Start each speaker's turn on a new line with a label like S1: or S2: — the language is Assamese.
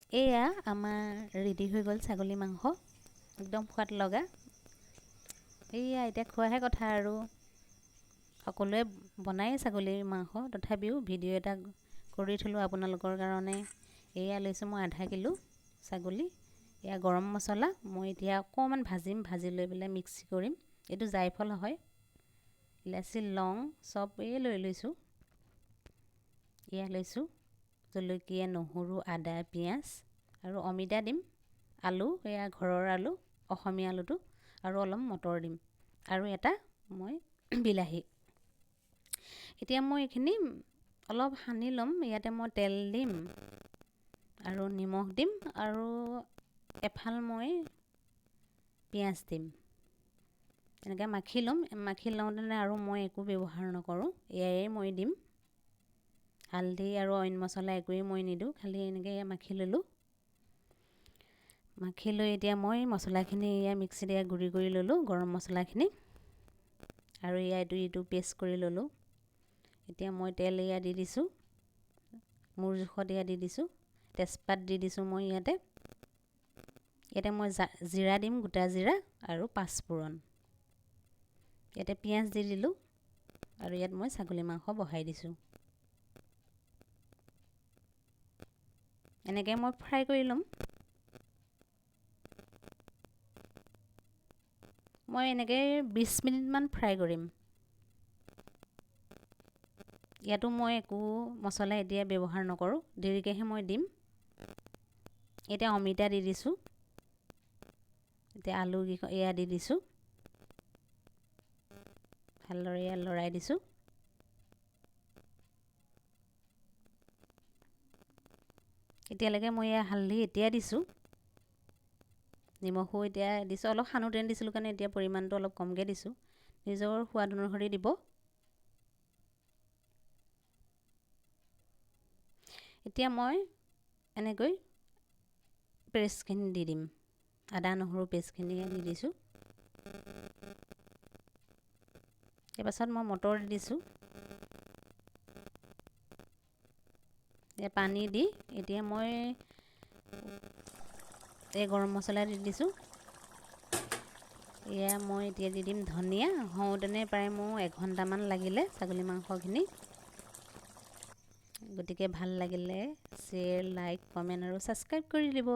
S1: এয়া আমাৰ ৰেডি হৈ গ'ল ছাগলী মাংস, একদম সোৱাদ লগা। এয়া এতিয়া খোৱাহে কথা আৰু। সকলোৱে বনায় ছাগলীৰ মাংস, তথাপিও ভিডিঅ' এটা কৰি থলোঁ আপোনালোকৰ কাৰণে। এয়া লৈছোঁ মই আধা কিলো ছাগলী। এয়া গৰম মছলা মই এতিয়া অকণমান ভাজিম, ভাজি লৈ পেলাই মিক্সি কৰিম। এইটো জায়ফল হয়, ইলাচি লং চব লৈ লৈছোঁ। এয়া লৈছোঁ জলকীয়া, নহৰু, আদা, পিঁয়াজ আৰু অমিতা দিম, আলু এয়া ঘৰৰ আলু, অসমীয়া আলুটো, আৰু অলপ মটৰ দিম, আৰু এটা মই বিলাহী। এতিয়া মই এইখিনি অলপ সানি ল'ম। ইয়াতে মই তেল দিম আৰু নিমখ দিম, আৰু এফাল মই পিঁয়াজ দিম। এনেকৈ মাখি ল'ম। মাখি লওঁতেনে আৰু মই একো ব্যৱহাৰ নকৰোঁ, এয়াই মই দিম। হালধি আৰু অইন মছলা একোৱেই মই নিদিওঁ, খালি এনেকৈ মাখি ল'লোঁ। মাখি লৈ এতিয়া মই মছলাখিনি মিক্সিত গুড়ি কৰি ল'লোঁ, গৰম মছলাখিনি, আৰু এইটো পেষ্ট কৰি ল'লোঁ। এতিয়া মই তেল দি দিছোঁ, মোৰ জোখত দি দিছোঁ। তেজপাত দি দিছোঁ মই ইয়াতে মই জিৰা দিম, গোটা জিৰা আৰু পাঁচফোৰণ। ইয়াতে পিঁয়াজ দি দিলোঁ, আৰু ইয়াত মই ছাগলী মাংস বহাই দিছোঁ। এনেকৈ মই ফ্ৰাই কৰি ল'ম। মই এনেকৈ 20 মিনিটমান ফ্ৰাই কৰিম। ইয়াতো মই একো মছলা এতিয়া ব্যৱহাৰ নকৰোঁ, দেৰিকৈহে মই দিম। এতিয়া অমিতা দি দিছোঁ। এতিয়া আলু এয়া দি দিছোঁ, ভালদৰে লৰাই দিছোঁ। এতিয়ালৈকে মই হালধি এতিয়া দিছোঁ, নিমখো এতিয়া দিছোঁ। অলপ সানোতেনে দিছিলোঁ কাৰণে এতিয়া পৰিমাণটো অলপ কমকৈ দিছোঁ, নিজৰ সোৱাদ অনুসৰি দিব। এতিয়া মই এনেকৈ পেষ্টখিনি দি দিম, আদা নহৰু পেষ্টখিনি দি দিছোঁ। তাৰপাছত মই মটৰ দি দিছোঁ। পানী দি এতিয়া মই গৰম মছলা দি দিছোঁ। এয়া মই এতিয়া দি দিম ধনিয়া। হওঁতেনে প্ৰায় মোৰ 1 ঘণ্টামান লাগিলে ছাগলী মাংসখিনি। গতিকে ভাল লাগিলে শ্বেয়াৰ, লাইক, কমেণ্ট আৰু ছাবস্ক্ৰাইব কৰি দিব।